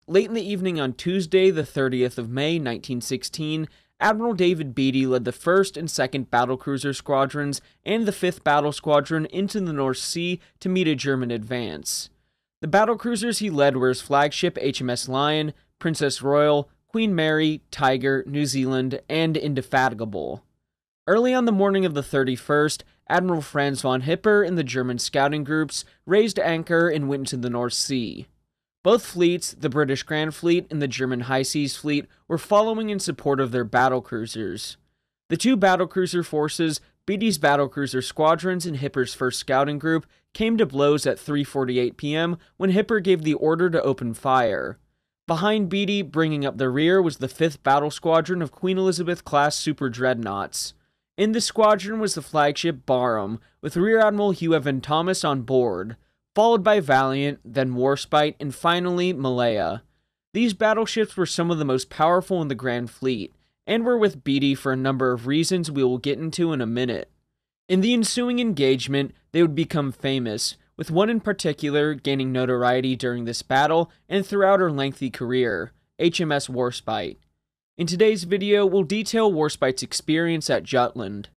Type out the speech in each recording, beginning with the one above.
Late in the evening on Tuesday, the 30th of May, 1916, Admiral David Beatty led the 1st and 2nd Battlecruiser Squadrons and the 5th Battle Squadron into the North Sea to meet a German advance. The battlecruisers he led were his flagship HMS Lion, Princess Royal, Queen Mary, Tiger, New Zealand, and Indefatigable. Early on the morning of the 31st, Admiral Franz von Hipper and the German scouting groups raised anchor and went into the North Sea. Both fleets, the British Grand Fleet and the German High Seas Fleet, were following in support of their battlecruisers. The two battlecruiser forces, Beatty's battlecruiser squadrons and Hipper's 1st Scouting Group, came to blows at 3:48 p.m. when Hipper gave the order to open fire. Behind Beatty, bringing up the rear, was the 5th Battle Squadron of Queen Elizabeth-class super dreadnoughts. In the squadron was the flagship Barham, with Rear Admiral Hugh Evan-Thomas on board, followed by Valiant, then Warspite, and finally Malaya. These battleships were some of the most powerful in the Grand Fleet, and were with Beatty for a number of reasons we will get into in a minute. In the ensuing engagement, they would become famous, with one in particular gaining notoriety during this battle and throughout her lengthy career, HMS Warspite. In today's video, we'll detail Warspite's experience at Jutland.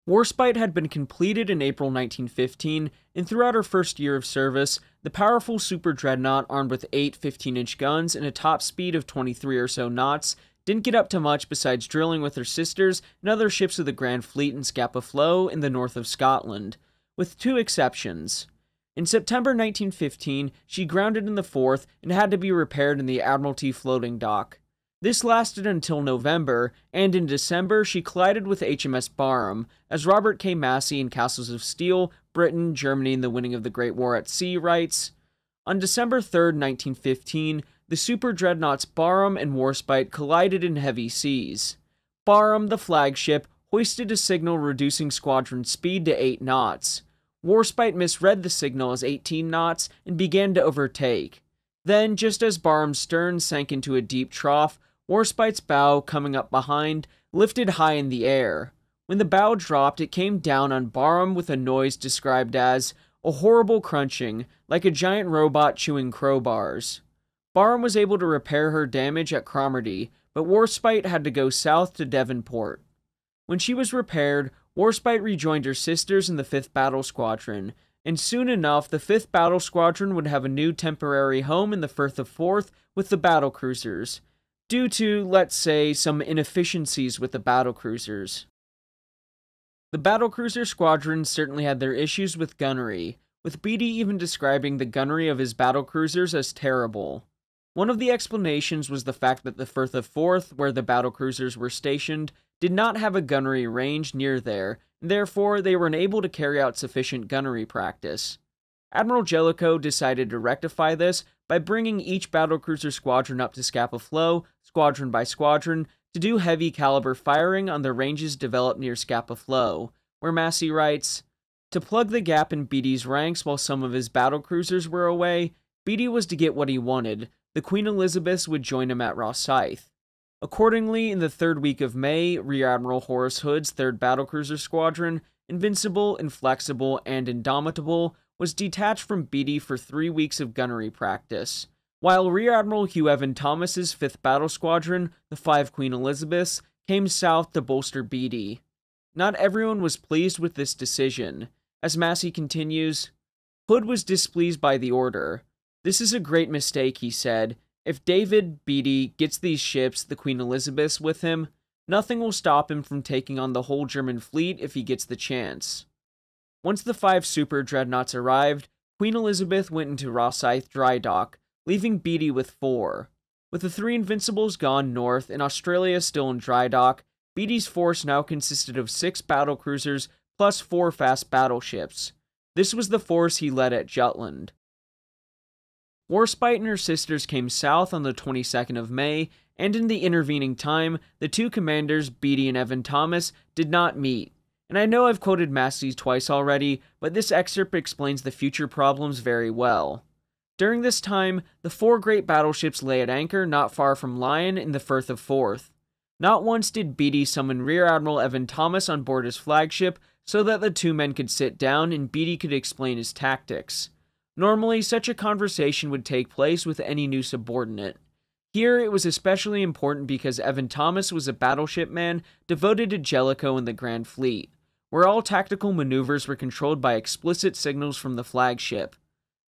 Warspite had been completed in April 1915, and throughout her first year of service, the powerful super dreadnought armed with 8 15-inch guns and a top speed of 23 or so knots didn't get up to much besides drilling with her sisters and other ships of the Grand Fleet in Scapa Flow in the north of Scotland, with 2 exceptions. In September 1915, she grounded in the Forth and had to be repaired in the Admiralty floating dock. This lasted until November, and in December she collided with HMS Barham, as Robert K. Massey in Castles of Steel, Britain, Germany in the Winning of the Great War at Sea writes, "On December 3, 1915, the super dreadnoughts Barham and Warspite collided in heavy seas. Barham, the flagship, hoisted a signal reducing squadron speed to 8 knots. Warspite misread the signal as 18 knots and began to overtake. Then, just as Barham's stern sank into a deep trough, Warspite's bow, coming up behind, lifted high in the air. When the bow dropped, it came down on Barham with a noise described as a horrible crunching, like a giant robot chewing crowbars. Barham was able to repair her damage at Cromarty, but Warspite had to go south to Devonport. When she was repaired, Warspite rejoined her sisters in the 5th Battle Squadron, and soon enough the 5th Battle Squadron would have a new temporary home in the Firth of Forth with the battlecruisers, due to, let's say, some inefficiencies with the battlecruisers. The battlecruiser squadrons certainly had their issues with gunnery, with Beatty even describing the gunnery of his battlecruisers as terrible. One of the explanations was the fact that the Firth of Forth, where the battlecruisers were stationed, did not have a gunnery range near there, and therefore they were unable to carry out sufficient gunnery practice. Admiral Jellicoe decided to rectify this by bringing each battlecruiser squadron up to Scapa Flow, squadron by squadron, to do heavy caliber firing on the ranges developed near Scapa Flow, where Massey writes, "To plug the gap in Beatty's ranks while some of his battlecruisers were away, Beatty was to get what he wanted. The Queen Elizabeths would join him at Rosyth." Accordingly, in the 3rd week of May, Rear Admiral Horace Hood's 3rd Battlecruiser Squadron, Invincible, Inflexible, and Indomitable, was detached from Beatty for 3 weeks of gunnery practice, while Rear Admiral Hugh Evan-Thomas's 5th Battle Squadron, the 5 Queen Elizabeths, came south to bolster Beatty. Not everyone was pleased with this decision. As Massey continues, Hood was displeased by the order. "This is a great mistake," he said. "If David Beatty gets these ships, the Queen Elizabeths, with him, nothing will stop him from taking on the whole German fleet if he gets the chance." Once the 5 super dreadnoughts arrived, Queen Elizabeth went into Rosyth dry dock, leaving Beatty with 4. With the 3 Invincibles gone north and Australia still in dry dock, Beatty's force now consisted of 6 battlecruisers plus 4 fast battleships. This was the force he led at Jutland. Warspite and her sisters came south on the 22nd of May, and in the intervening time, the 2 commanders, Beatty and Evan-Thomas, did not meet. And I know I've quoted Massey twice already, but this excerpt explains the future problems very well. During this time, the 4 great battleships lay at anchor not far from Lion in the Firth of Forth. Not once did Beatty summon Rear Admiral Evan-Thomas on board his flagship so that the 2 men could sit down and Beatty could explain his tactics. Normally, such a conversation would take place with any new subordinate. Here, it was especially important because Evan Thomas was a battleship man devoted to Jellicoe and the Grand Fleet, where all tactical maneuvers were controlled by explicit signals from the flagship.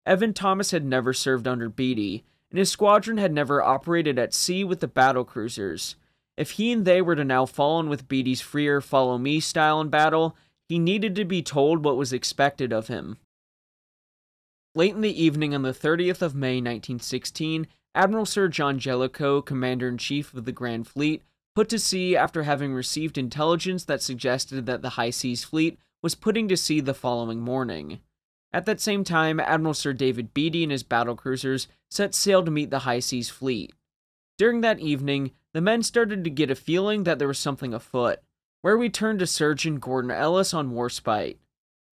Evan Thomas had never served under Beatty, and his squadron had never operated at sea with the battlecruisers. If he and they were to now fall in with Beatty's freer follow-me style in battle, he needed to be told what was expected of him. Late in the evening on the 30th of May 1916, Admiral Sir John Jellicoe, Commander-in-Chief of the Grand Fleet, put to sea after having received intelligence that suggested that the High Seas Fleet was putting to sea the following morning. At that same time, Admiral Sir David Beatty and his battlecruisers set sail to meet the High Seas Fleet. During that evening, the men started to get a feeling that there was something afoot, where we turned to Surgeon Gordon Ellis on Warspite.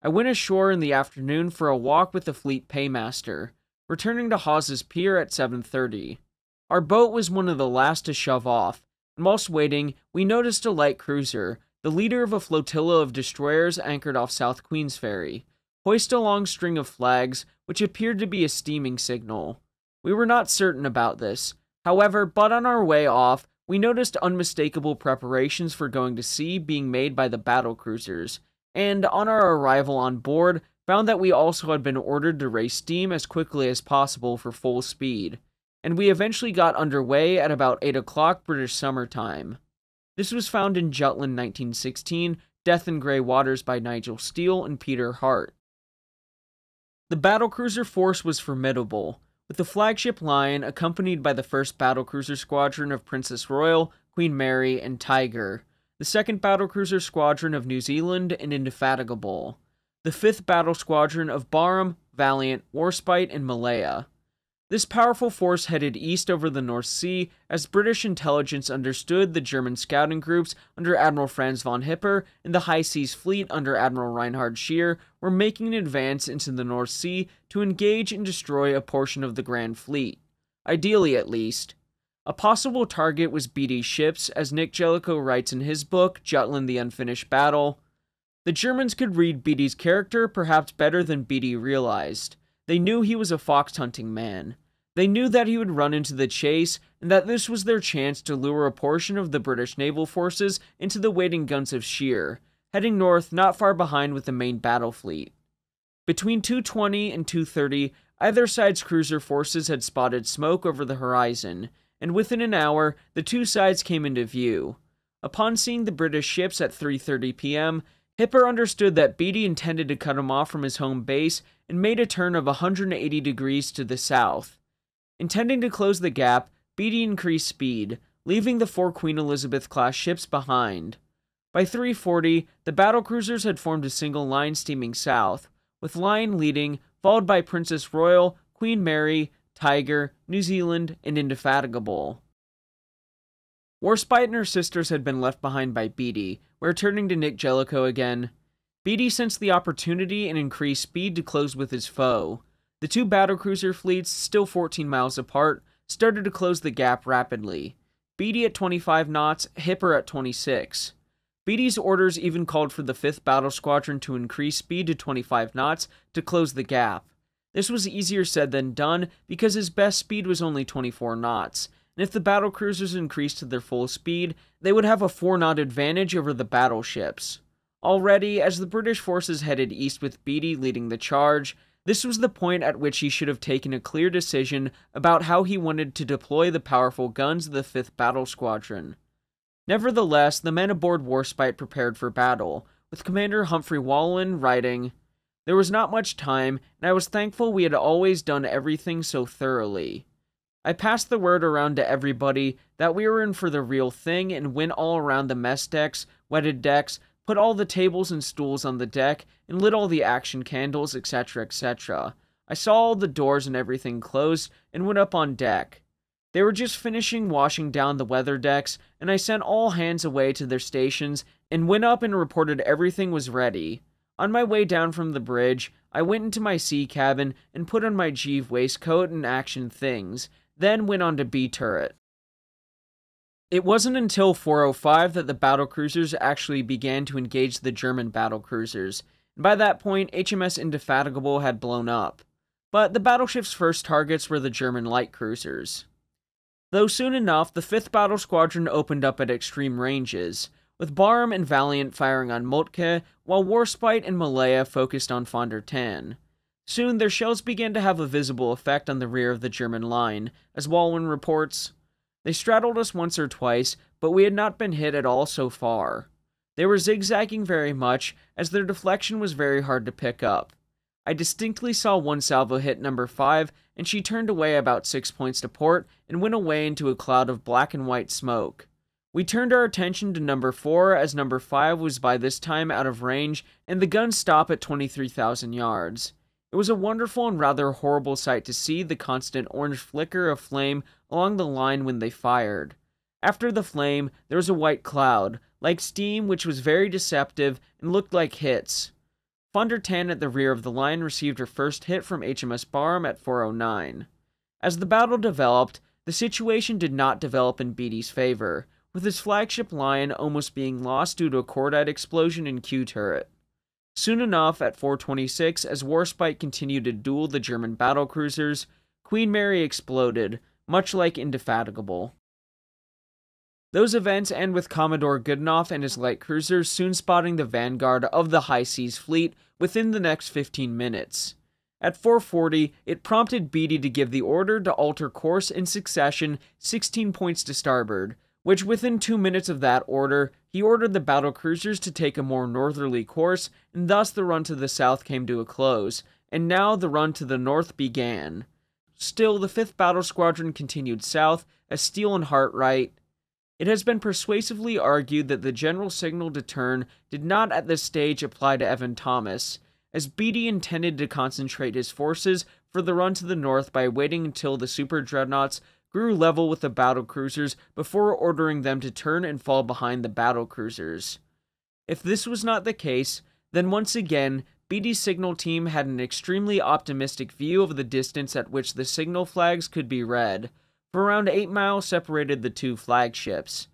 I went ashore in the afternoon for a walk with the fleet paymaster, returning to Hawes's Pier at 7:30. Our boat was one of the last to shove off, and whilst waiting, we noticed a light cruiser, the leader of a flotilla of destroyers anchored off South Queensferry, hoist a long string of flags, which appeared to be a steaming signal. We were not certain about this, however, but on our way off, we noticed unmistakable preparations for going to sea being made by the battlecruisers, and on our arrival on board, found that we also had been ordered to raise steam as quickly as possible for full speed, and we eventually got underway at about 8 o'clock British summer time. This was found in Jutland 1916, Death in Grey Waters by Nigel Steele and Peter Hart. The battlecruiser force was formidable, with the flagship Lion accompanied by the 1st Battlecruiser Squadron of Princess Royal, Queen Mary, and Tiger, the 2nd Battlecruiser Squadron of New Zealand and Indefatigable, the 5th Battle Squadron of Barham, Valiant, Warspite, and Malaya. This powerful force headed east over the North Sea as British intelligence understood the German scouting groups under Admiral Franz von Hipper and the High Seas Fleet under Admiral Reinhard Scheer were making an advance into the North Sea to engage and destroy a portion of the Grand Fleet, ideally at least. A possible target was Beatty's ships, as Nick Jellicoe writes in his book, Jutland the Unfinished Battle. The Germans could read Beatty's character perhaps better than Beatty realized. They knew he was a fox-hunting man. They knew that he would run into the chase, and that this was their chance to lure a portion of the British naval forces into the waiting guns of Scheer, heading north not far behind with the main battle fleet. Between 2:20 and 2:30, either side's cruiser forces had spotted smoke over the horizon, and within an hour, the two sides came into view. Upon seeing the British ships at 3:30 p.m., Hipper understood that Beatty intended to cut him off from his home base and made a turn of 180 degrees to the south. Intending to close the gap, Beatty increased speed, leaving the 4 Queen Elizabeth-class ships behind. By 3:40, the battlecruisers had formed a single line steaming south, with Lion leading, followed by Princess Royal, Queen Mary, Tiger, New Zealand, and Indefatigable. Warspite and her sisters had been left behind by Beatty, where turning to Nick Jellicoe again, Beatty sensed the opportunity and increased speed to close with his foe. The two battlecruiser fleets, still 14 miles apart, started to close the gap rapidly. Beatty at 25 knots, Hipper at 26. Beatty's orders even called for the 5th Battle Squadron to increase speed to 25 knots to close the gap. This was easier said than done because his best speed was only 24 knots, and if the battlecruisers increased to their full speed, they would have a 4-knot advantage over the battleships. Already, as the British forces headed east with Beatty leading the charge, this was the point at which he should have taken a clear decision about how he wanted to deploy the powerful guns of the 5th Battle Squadron. Nevertheless, the men aboard Warspite prepared for battle, with Commander Humphrey Wallen writing, "There was not much time, and I was thankful we had always done everything so thoroughly. I passed the word around to everybody that we were in for the real thing and went all around the mess decks, wetted decks, put all the tables and stools on the deck, and lit all the action candles, etc., etc. I saw all the doors and everything closed, and went up on deck. They were just finishing washing down the weather decks, and I sent all hands away to their stations, and went up and reported everything was ready. On my way down from the bridge, I went into my sea cabin and put on my Jeeve waistcoat and action things, then went on to B turret." It wasn't until 4:05 that the battlecruisers actually began to engage the German battlecruisers, and by that point HMS Indefatigable had blown up. but the battleship's first targets were the German light cruisers. Though soon enough, the 5th Battle Squadron opened up at extreme ranges, with Barham and Valiant firing on Moltke, while Warspite and Malaya focused on Von der Tann. Soon, their shells began to have a visible effect on the rear of the German line, as Walwyn reports. They straddled us once or twice, but we had not been hit at all so far. They were zigzagging very much, as their deflection was very hard to pick up. I distinctly saw one salvo hit number 5, and she turned away about 6 points to port and went away into a cloud of black and white smoke. We turned our attention to number 4, as number 5 was by this time out of range, and the guns stopped at 23,000 yards. It was a wonderful and rather horrible sight to see the constant orange flicker of flame along the line when they fired. After the flame, there was a white cloud, like steam, which was very deceptive and looked like hits. Von der Tann at the rear of the line received her first hit from HMS Barham at 4:09. As the battle developed, the situation did not develop in Beatty's favor, with his flagship Lion almost being lost due to a cordite explosion in Q turret. Soon enough, at 4:26, as Warspite continued to duel the German battlecruisers, Queen Mary exploded, much like Indefatigable. Those events end with Commodore Goodenough and his light cruisers soon spotting the vanguard of the High Seas Fleet within the next 15 minutes. At 4:40, it prompted Beatty to give the order to alter course in succession 16 points to starboard, which within 2 minutes of that order, he ordered the battlecruisers to take a more northerly course, and thus the run to the south came to a close, and now the run to the north began. Still, the 5th Battle Squadron continued south as Steele and Hartright. It has been persuasively argued that the general signal to turn did not at this stage apply to Evan Thomas, as Beatty intended to concentrate his forces for the run to the north by waiting until the super dreadnoughts grew level with the battlecruisers before ordering them to turn and fall behind the battlecruisers. If this was not the case, then once again, Beatty's signal team had an extremely optimistic view of the distance at which the signal flags could be read, for around 8 miles separated the two flagships.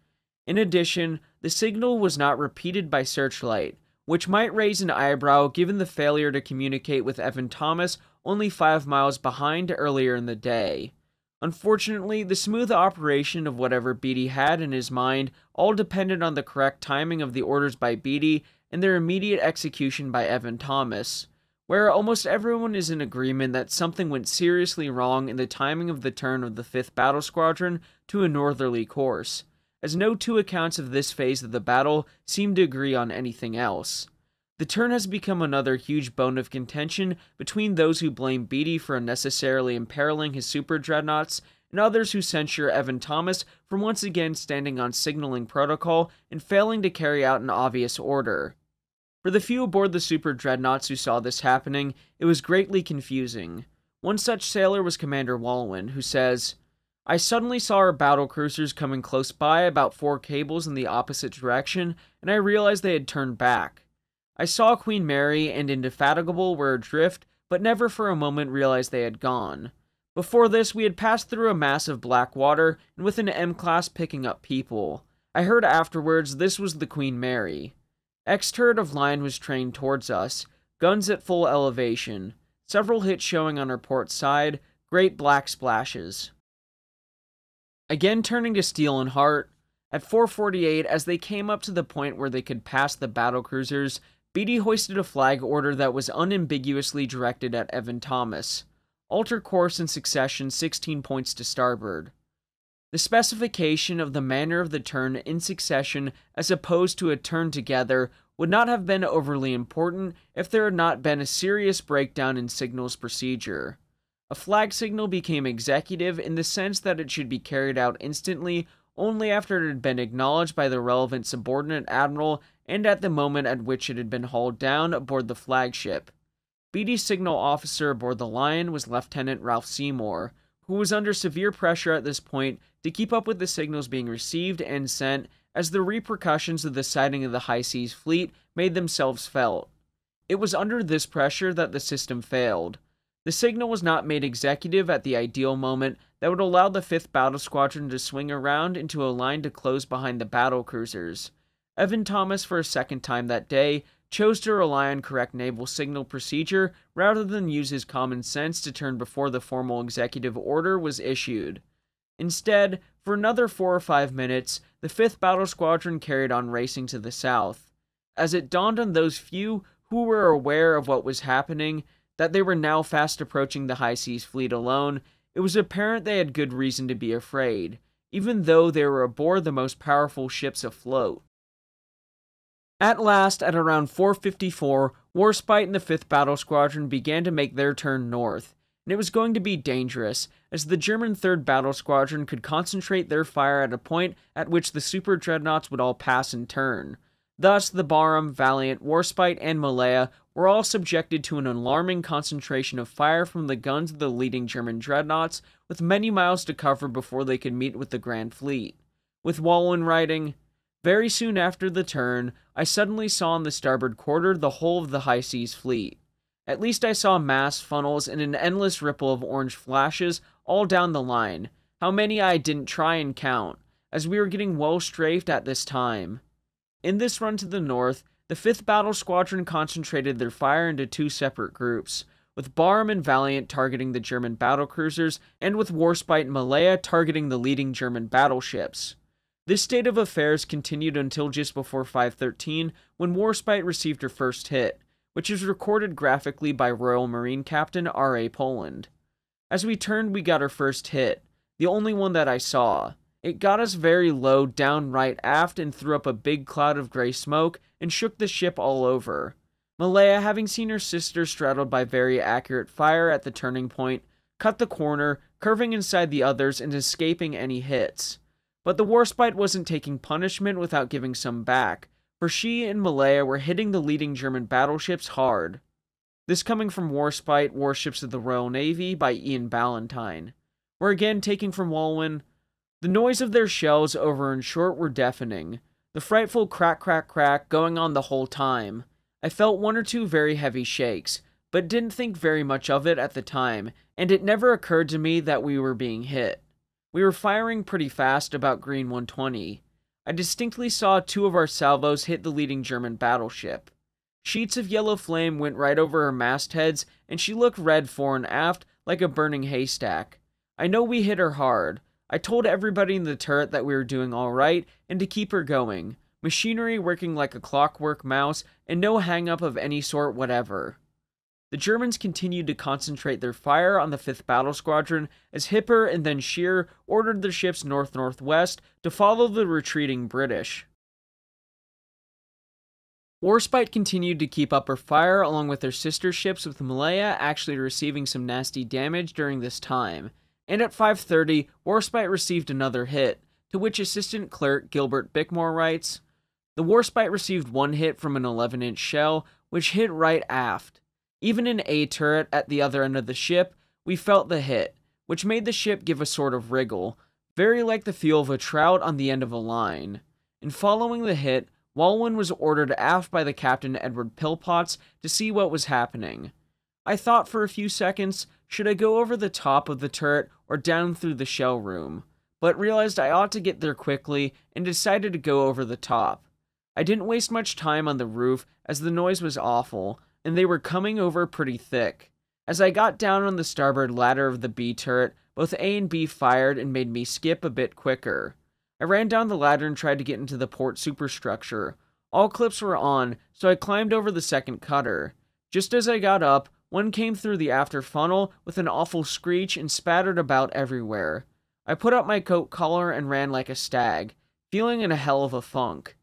In addition, the signal was not repeated by searchlight, which might raise an eyebrow given the failure to communicate with Evan Thomas only 5 miles behind earlier in the day. Unfortunately, the smooth operation of whatever Beatty had in his mind all depended on the correct timing of the orders by Beatty and their immediate execution by Evan Thomas, where almost everyone is in agreement that something went seriously wrong in the timing of the turn of the 5th Battle Squadron to a northerly course, as no two accounts of this phase of the battle seem to agree on anything else. The turn has become another huge bone of contention between those who blame Beatty for unnecessarily imperiling his super dreadnoughts and others who censure Evan Thomas for once again standing on signaling protocol and failing to carry out an obvious order. For the few aboard the super dreadnoughts who saw this happening, it was greatly confusing. One such sailor was Commander Walwyn, who says, "I suddenly saw our battlecruisers coming close by about 4 cables in the opposite direction, and I realized they had turned back. I saw Queen Mary and Indefatigable were adrift, but never for a moment realized they had gone. Before this, we had passed through a mass of black water, and with an M-class picking up people. I heard afterwards this was the Queen Mary. X-turret of line was trained towards us, guns at full elevation, several hits showing on our port side, great black splashes." Again turning to Steele and Hart, at 4:48, as they came up to the point where they could pass the battlecruisers, Beatty hoisted a flag order that was unambiguously directed at Evan Thomas. Alter course in succession 16 points to starboard. The specification of the manner of the turn in succession as opposed to a turn together would not have been overly important if there had not been a serious breakdown in signals procedure. A flag signal became executive in the sense that it should be carried out instantly only after it had been acknowledged by the relevant subordinate admiral and at the moment at which it had been hauled down aboard the flagship. Beatty's signal officer aboard the Lion was Lieutenant Ralph Seymour, who was under severe pressure at this point to keep up with the signals being received and sent, as the repercussions of the sighting of the High Seas Fleet made themselves felt. It was under this pressure that the system failed. The signal was not made executive at the ideal moment that would allow the 5th Battle Squadron to swing around into a line to close behind the battlecruisers. Evan Thomas, for a second time that day, chose to rely on correct naval signal procedure rather than use his common sense to turn before the formal executive order was issued. Instead, for another 4 or 5 minutes, the 5th Battle Squadron carried on racing to the south. As it dawned on those few who were aware of what was happening that they were now fast approaching the High Seas Fleet alone, it was apparent they had good reason to be afraid, even though they were aboard the most powerful ships afloat. At last, at around 4:54, Warspite and the 5th Battle Squadron began to make their turn north, and it was going to be dangerous, as the German 3rd Battle Squadron could concentrate their fire at a point at which the super dreadnoughts would all pass in turn. Thus, the Barham, Valiant, Warspite, and Malaya were all subjected to an alarming concentration of fire from the guns of the leading German dreadnoughts, with many miles to cover before they could meet with the Grand Fleet. With Walwyn writing, "Very soon after the turn, I suddenly saw in the starboard quarter the whole of the High Seas Fleet. At least I saw masts, funnels, and an endless ripple of orange flashes all down the line. How many I didn't try and count, as we were getting well strafed at this time." In this run to the north, the 5th Battle Squadron concentrated their fire into 2 separate groups, with Barham and Valiant targeting the German battlecruisers, and with Warspite and Malaya targeting the leading German battleships. This state of affairs continued until just before 5:13, when Warspite received her first hit, which is recorded graphically by Royal Marine Captain R.A. Poland. As we turned, we got our first hit, the only one that I saw. It got us very low down right aft and threw up a big cloud of gray smoke and shook the ship all over. Malaya, having seen her sister straddled by very accurate fire at the turning point, cut the corner, curving inside the others and escaping any hits. But the Warspite wasn't taking punishment without giving some back, for she and Malaya were hitting the leading German battleships hard. This coming from Warspite, Warships of the Royal Navy by Ian Ballantyne. We're again taking from Walwyn, "The noise of their shells over in short were deafening, the frightful crack crack crack going on the whole time. I felt 1 or 2 very heavy shakes, but didn't think very much of it at the time, and it never occurred to me that we were being hit. We were firing pretty fast about green 120. I distinctly saw 2 of our salvos hit the leading German battleship. Sheets of yellow flame went right over her mastheads, and she looked red fore and aft like a burning haystack. I know we hit her hard. I told everybody in the turret that we were doing alright, and to keep her going. Machinery working like a clockwork mouse, and no hang-up of any sort whatever." The Germans continued to concentrate their fire on the 5th Battle Squadron, as Hipper and then Scheer ordered their ships north-northwest to follow the retreating British. Warspite continued to keep up her fire along with their sister ships, with Malaya actually receiving some nasty damage during this time. And at 5:30, Warspite received another hit, to which Assistant Clerk Gilbert Bickmore writes, "The Warspite received 1 hit from an 11-inch shell, which hit right aft. Even in A turret at the other end of the ship, we felt the hit, which made the ship give a sort of wriggle, very like the feel of a trout on the end of a line. In following the hit, Walwyn was ordered aft by the Captain Edward Pillpots to see what was happening. I thought for a few seconds, should I go over the top of the turret or down through the shell room, but realized I ought to get there quickly and decided to go over the top. I didn't waste much time on the roof as the noise was awful, and they were coming over pretty thick. As I got down on the starboard ladder of the B turret, both A and B fired and made me skip a bit quicker. I ran down the ladder and tried to get into the port superstructure. All clips were on, so I climbed over the second cutter. Just as I got up, one came through the after funnel with an awful screech and spattered about everywhere. I put up my coat collar and ran like a stag, feeling in a hell of a funk.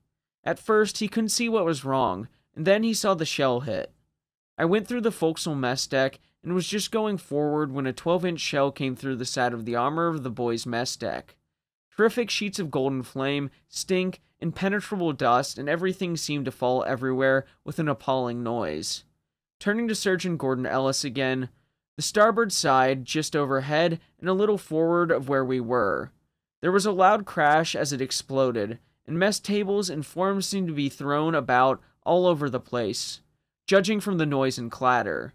At first, he couldn't see what was wrong, and then he saw the shell hit. I went through the forecastle mess deck and was just going forward when a 12-inch shell came through the side of the armor of the boys' mess deck. Terrific sheets of golden flame, stink, impenetrable dust, and everything seemed to fall everywhere with an appalling noise. Turning to Surgeon Gordon Ellis again, the starboard side, just overhead, and a little forward of where we were. There was a loud crash as it exploded, and mess tables and forms seemed to be thrown about all over the place, judging from the noise and clatter.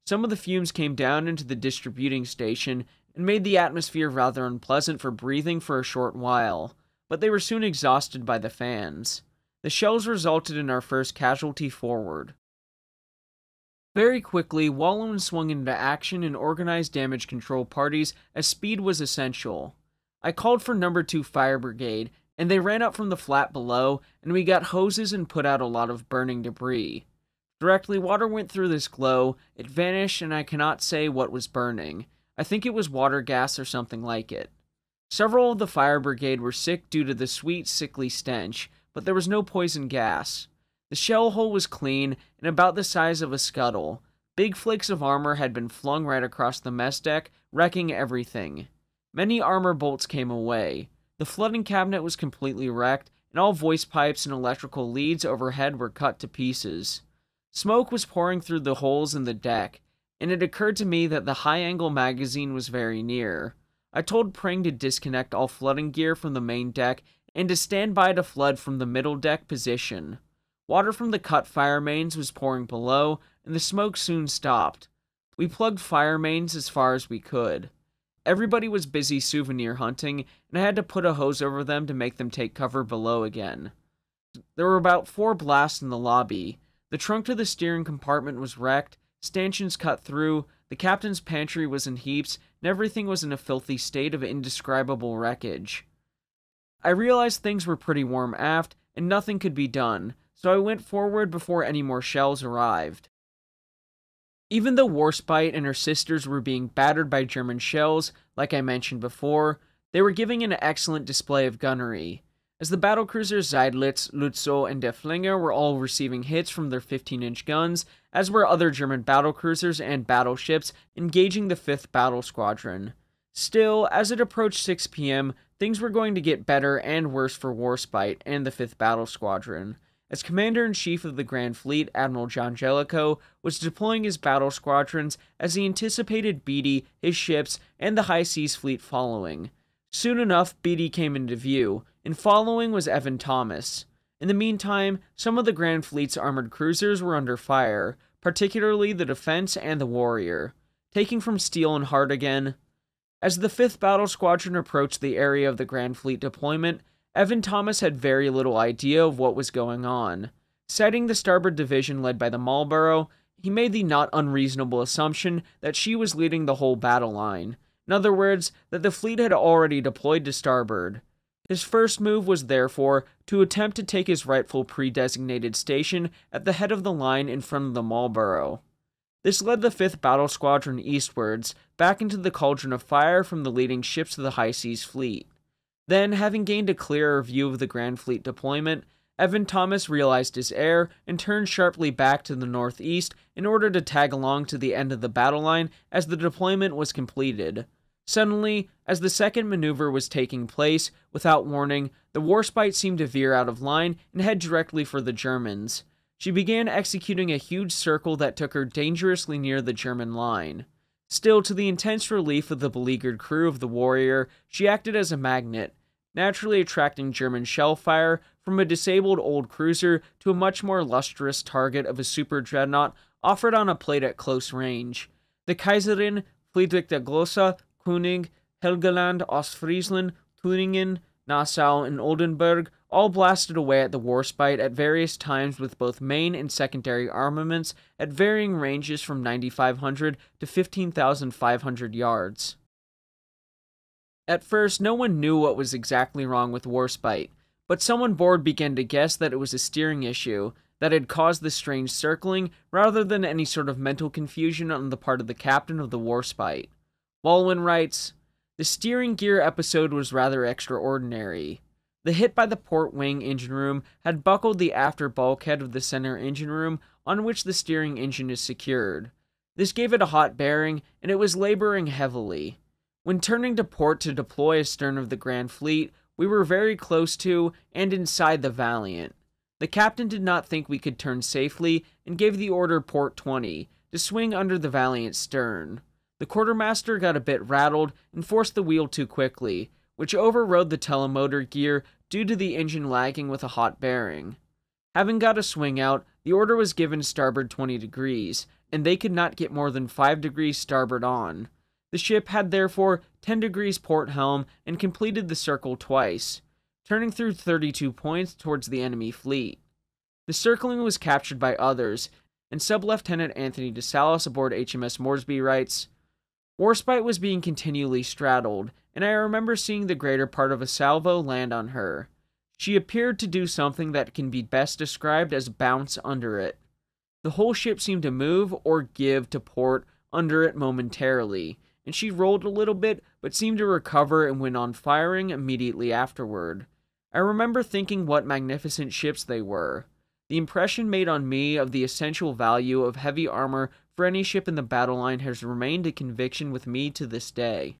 Some of the fumes came down into the distributing station and made the atmosphere rather unpleasant for breathing for a short while, but they were soon exhausted by the fans. The shells resulted in our first casualty forward. Very quickly, Walloon swung into action and organized damage control parties as speed was essential. I called for number 2 Fire Brigade, and they ran up from the flat below, and we got hoses and put out a lot of burning debris. Directly, water went through this glow, it vanished, and I cannot say what was burning. I think it was water gas or something like it. Several of the fire brigade were sick due to the sweet, sickly stench, but there was no poison gas. The shell hole was clean and about the size of a scuttle. Big flakes of armor had been flung right across the mess deck, wrecking everything. Many armor bolts came away. The flooding cabinet was completely wrecked, and all voice pipes and electrical leads overhead were cut to pieces. Smoke was pouring through the holes in the deck, and it occurred to me that the high-angle magazine was very near. I told Pring to disconnect all flooding gear from the main deck and to stand by to flood from the middle deck position. Water from the cut fire mains was pouring below, and the smoke soon stopped. We plugged fire mains as far as we could. Everybody was busy souvenir hunting, and I had to put a hose over them to make them take cover below again. There were about 4 blasts in the lobby. The trunk to the steering compartment was wrecked, stanchions cut through, the captain's pantry was in heaps, and everything was in a filthy state of indescribable wreckage. I realized things were pretty warm aft, and nothing could be done, so I went forward before any more shells arrived. Even though Warspite and her sisters were being battered by German shells, like I mentioned before, they were giving an excellent display of gunnery. As the battlecruisers Seydlitz, Lützow, and Der Flinger were all receiving hits from their 15-inch guns, as were other German battlecruisers and battleships engaging the 5th Battle Squadron. Still, as it approached 6 p.m., things were going to get better and worse for Warspite and the 5th Battle Squadron. As Commander-in-Chief of the Grand Fleet, Admiral John Jellicoe, was deploying his battle squadrons as he anticipated Beatty, his ships, and the High Seas Fleet following. Soon enough, Beatty came into view, and following was Evan Thomas. In the meantime, some of the Grand Fleet's armored cruisers were under fire, particularly the Defense and the Warrior. Taking from Steele and Hart again. As the 5th Battle Squadron approached the area of the Grand Fleet deployment, Evan Thomas had very little idea of what was going on. Citing the starboard division led by the Marlborough, he made the not unreasonable assumption that she was leading the whole battle line. In other words, that the fleet had already deployed to starboard. His first move was therefore to attempt to take his rightful pre-designated station at the head of the line in front of the Marlborough. This led the 5th Battle Squadron eastwards, back into the cauldron of fire from the leading ships of the High Seas Fleet. Then, having gained a clearer view of the Grand Fleet deployment, Evan Thomas realized his error and turned sharply back to the northeast in order to tag along to the end of the battle line as the deployment was completed. Suddenly, as the second maneuver was taking place, without warning, the Warspite seemed to veer out of line and head directly for the Germans. She began executing a huge circle that took her dangerously near the German line. Still, to the intense relief of the beleaguered crew of the Warrior, she acted as a magnet, naturally attracting German shell fire from a disabled old cruiser to a much more lustrous target of a super dreadnought offered on a plate at close range. The Kaiserin, Friedrich der Große, König, Helgoland, Ostfriesland, Thüringen, Nassau, and Oldenburg all blasted away at the Warspite at various times with both main and secondary armaments at varying ranges from 9,500 to 15,500 yards. At first, no one knew what was exactly wrong with Warspite, but someone bored began to guess that it was a steering issue that had caused the strange circling rather than any sort of mental confusion on the part of the captain of the Warspite. Baldwin writes, "The steering gear episode was rather extraordinary. The hit by the port wing engine room had buckled the after bulkhead of the center engine room on which the steering engine is secured. This gave it a hot bearing, and it was laboring heavily. When turning to port to deploy astern of the Grand Fleet, we were very close to and inside the Valiant. The captain did not think we could turn safely and gave the order port 20 to swing under the Valiant's stern. The quartermaster got a bit rattled and forced the wheel too quickly, which overrode the telemotor gear due to the engine lagging with a hot bearing. Having got a swing out, the order was given starboard 20 degrees, and they could not get more than 5 degrees starboard on. The ship had therefore 10 degrees port helm and completed the circle twice. turning through 32 points towards the enemy fleet. The Circling was captured by others, and Sub-Lieutenant Anthony DeSalis aboard HMS Warspite writes, Warspite was being continually straddled, and I remember seeing the greater part of a salvo land on her. She appeared to do something that can be best described as bounce under it. The whole ship seemed to move or give to port under it momentarily, and she rolled a little bit, but seemed to recover and went on firing immediately afterward. I remember thinking what magnificent ships they were. The impression made on me of the essential value of heavy armor for any ship in the battle line has remained a conviction with me to this day.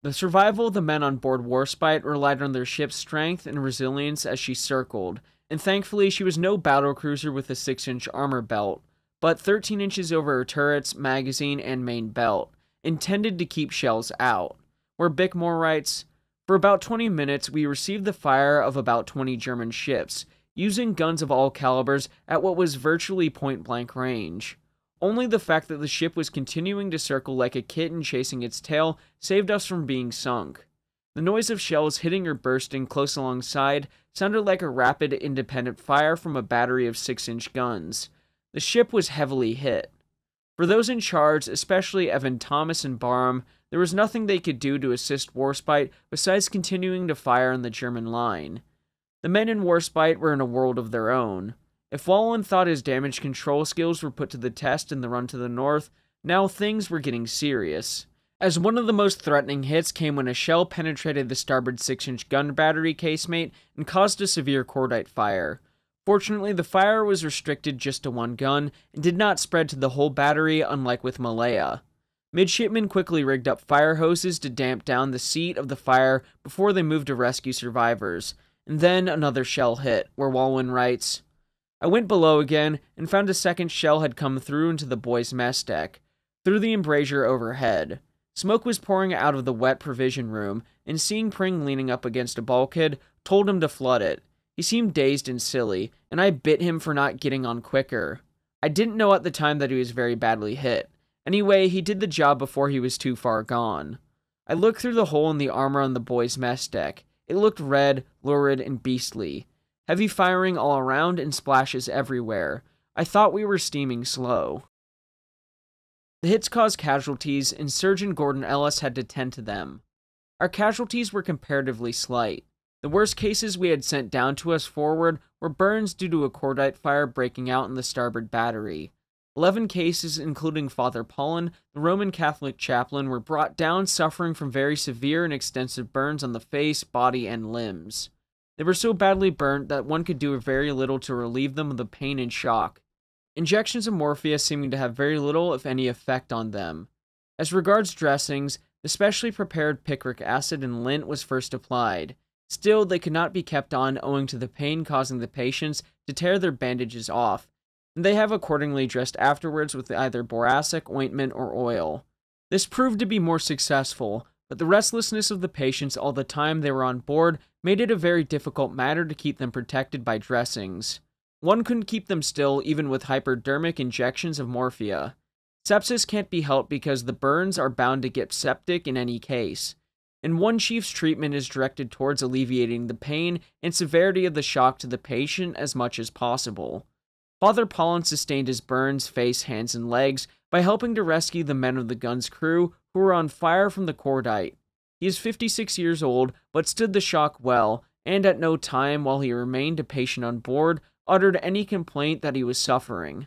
The survival of the men on board Warspite relied on their ship's strength and resilience as she circled, and thankfully she was no battlecruiser with a 6-inch armor belt, but 13 inches over her turrets, magazine, and main belt, intended to keep shells out. Where Bickmore writes, for about 20 minutes we received the fire of about 20 German ships, using guns of all calibers at what was virtually point-blank range. Only the fact that the ship was continuing to circle like a kitten chasing its tail saved us from being sunk. The noise of shells hitting or bursting close alongside sounded like a rapid, independent fire from a battery of 6-inch guns. The ship was heavily hit. For those in charge, especially Evan Thomas and Barham, there was nothing they could do to assist Warspite besides continuing to fire on the German line. The men in Warspite were in a world of their own. If Wallen thought his damage control skills were put to the test in the run to the north, now things were getting serious. As one of the most threatening hits came when a shell penetrated the starboard 6-inch gun battery casemate and caused a severe cordite fire. Fortunately, the fire was restricted just to one gun and did not spread to the whole battery, unlike with Malaya. Midshipmen quickly rigged up fire hoses to damp down the seat of the fire before they moved to rescue survivors. And then another shell hit, where Walwyn writes, I went below again and found a second shell had come through into the boys' mess deck, through the embrasure overhead. Smoke was pouring out of the wet provision room, and seeing Pring leaning up against a bulkhead, told him to flood it. He seemed dazed and silly, and I bit him for not getting on quicker. I didn't know at the time that he was very badly hit. Anyway, he did the job before he was too far gone. I looked through the hole in the armor on the boys' mess deck. It looked red, lurid, and beastly. Heavy firing all around and splashes everywhere. I thought we were steaming slow. The hits caused casualties, and Surgeon Gordon Ellis had to tend to them. Our casualties were comparatively slight. The worst cases we had sent down to us forward were burns due to a cordite fire breaking out in the starboard battery. 11 cases, including Father Paulin, the Roman Catholic chaplain, were brought down suffering from very severe and extensive burns on the face, body, and limbs. They were so badly burnt that one could do very little to relieve them of the pain and shock. Injections of morphia seeming to have very little, if any, effect on them. As regards dressings, the specially prepared picric acid and lint was first applied. Still, they could not be kept on owing to the pain causing the patients to tear their bandages off, and they have accordingly dressed afterwards with either boracic, ointment, or oil. This proved to be more successful, but the restlessness of the patients all the time they were on board made it a very difficult matter to keep them protected by dressings. One couldn't keep them still even with hypodermic injections of morphia. Sepsis can't be helped because the burns are bound to get septic in any case, and one chief's treatment is directed towards alleviating the pain and severity of the shock to the patient as much as possible. Father Paulin sustained his burns, face, hands, and legs by helping to rescue the men of the gun's crew who were on fire from the cordite. He is 56 years old, but stood the shock well, and at no time, while he remained a patient on board, uttered any complaint that he was suffering.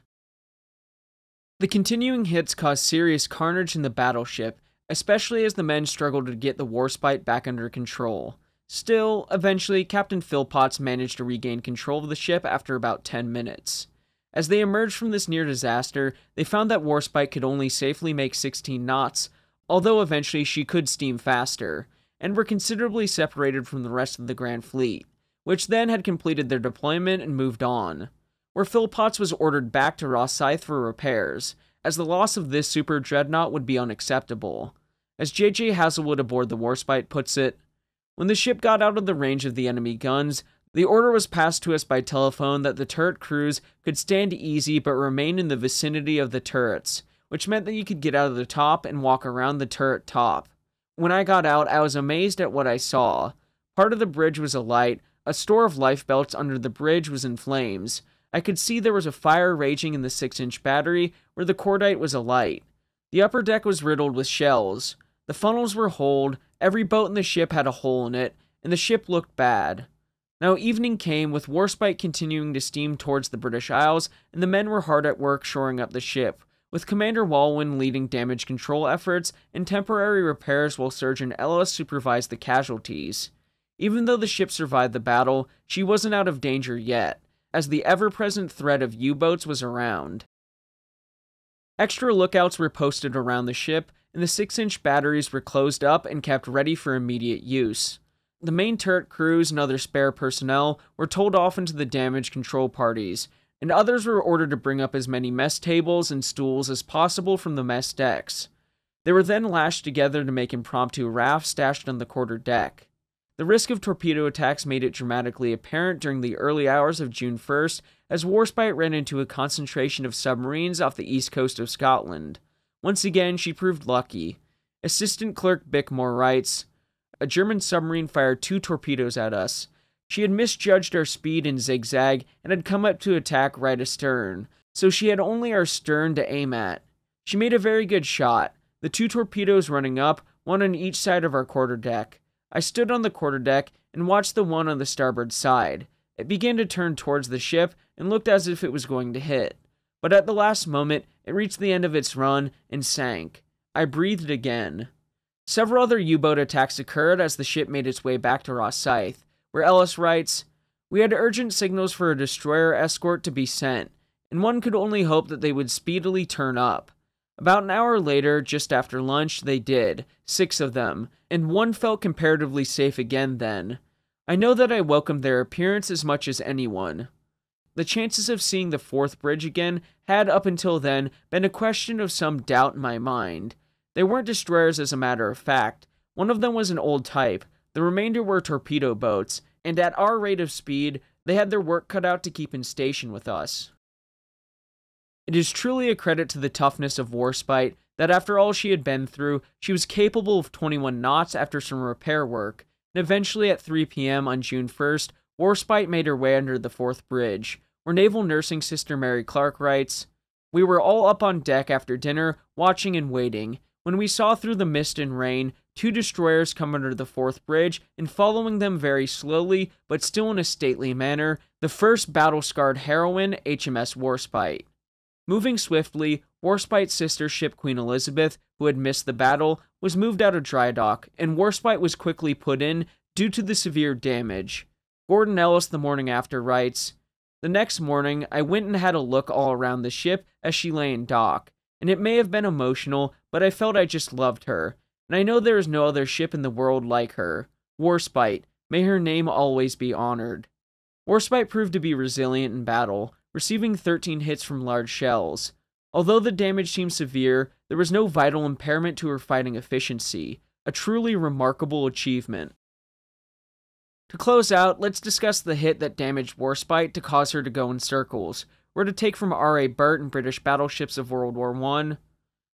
The continuing hits caused serious carnage in the battleship, especially as the men struggled to get the Warspite back under control. Still, eventually, Captain Philpotts managed to regain control of the ship after about 10 minutes. As they emerged from this near disaster, they found that Warspite could only safely make 16 knots, although eventually she could steam faster, and were considerably separated from the rest of the Grand Fleet, which then had completed their deployment and moved on, where Philpotts was ordered back to Rosyth for repairs, as the loss of this super dreadnought would be unacceptable. As J.J. Hazelwood aboard the Warspite puts it, when the ship got out of the range of the enemy guns, the order was passed to us by telephone that the turret crews could stand easy but remain in the vicinity of the turrets, which meant that you could get out of the top and walk around the turret top. When I got out, I was amazed at what I saw. Part of the bridge was alight. A store of lifebelts under the bridge was in flames. I could see there was a fire raging in the 6-inch battery where the cordite was alight. The upper deck was riddled with shells. The funnels were holed, every boat in the ship had a hole in it, and the ship looked bad. Now evening came, with Warspite continuing to steam towards the British Isles, and the men were hard at work shoring up the ship, with Commander Walwyn leading damage control efforts and temporary repairs while Surgeon Ellis supervised the casualties. Even though the ship survived the battle, she wasn't out of danger yet, as the ever-present threat of U-boats was around. Extra lookouts were posted around the ship, and the 6-inch batteries were closed up and kept ready for immediate use. The main turret crews and other spare personnel were told off into the damage control parties, and others were ordered to bring up as many mess tables and stools as possible from the mess decks. They were then lashed together to make impromptu rafts stashed on the quarter deck. The risk of torpedo attacks made it dramatically apparent during the early hours of June 1st, as Warspite ran into a concentration of submarines off the east coast of Scotland. Once again, she proved lucky. Assistant Clerk Bickmore writes, "A German submarine fired 2 torpedoes at us. She had misjudged our speed and zigzag and had come up to attack right astern, so she had only our stern to aim at. She made a very good shot, the 2 torpedoes running up, one on each side of our quarterdeck. I stood on the quarterdeck and watched the one on the starboard side. It began to turn towards the ship and looked as if it was going to hit. But at the last moment, it reached the end of its run and sank. I breathed again." Several other U-boat attacks occurred as the ship made its way back to Rosyth, where Ellis writes, "We had urgent signals for a destroyer escort to be sent, and one could only hope that they would speedily turn up. About an hour later, just after lunch, they did, 6 of them, and one felt comparatively safe again then. I know that I welcomed their appearance as much as anyone." The chances of seeing the 4th bridge again had, up until then, been a question of some doubt in my mind. They weren't destroyers as a matter of fact. One of them was an old type, the remainder were torpedo boats, and at our rate of speed, they had their work cut out to keep in station with us. It is truly a credit to the toughness of Warspite that after all she had been through, she was capable of 21 knots after some repair work, and eventually at 3 p.m. on June 1st, Warspite made her way under the 4th bridge, where Naval Nursing Sister Mary Clark writes, "We were all up on deck after dinner, watching and waiting, when we saw through the mist and rain 2 destroyers come under the 4th bridge, and following them very slowly, but still in a stately manner, the first battle-scarred heroine, HMS Warspite. Moving swiftly, Warspite's sister ship Queen Elizabeth, who had missed the battle, was moved out of dry dock, and Warspite was quickly put in due to the severe damage." Gordon Ellis the morning after writes, "The next morning, I went and had a look all around the ship as she lay in dock, and it may have been emotional, but I felt I just loved her, and I know there is no other ship in the world like her. Warspite, may her name always be honored." Warspite proved to be resilient in battle, receiving 13 hits from large shells. Although the damage seemed severe, there was no vital impairment to her fighting efficiency, a truly remarkable achievement. To close out, let's discuss the hit that damaged Warspite to cause her to go in circles. We're to take from R.A. Burt and British battleships of World War I.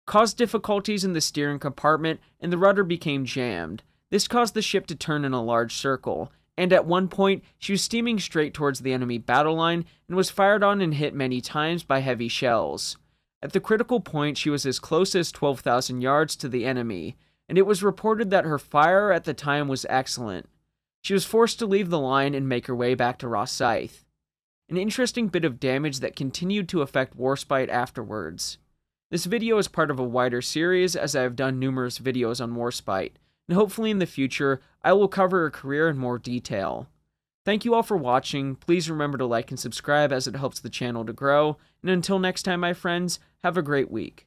Caused difficulties in the steering compartment, and the rudder became jammed. This caused the ship to turn in a large circle, and at one point, she was steaming straight towards the enemy battle line and was fired on and hit many times by heavy shells. At the critical point, she was as close as 12,000 yards to the enemy, and it was reported that her fire at the time was excellent. She was forced to leave the line and make her way back to Rosyth. An interesting bit of damage that continued to affect Warspite afterwards. This video is part of a wider series, as I have done numerous videos on Warspite, and hopefully in the future, I will cover her career in more detail. Thank you all for watching. Please remember to like and subscribe as it helps the channel to grow, and until next time, my friends, have a great week.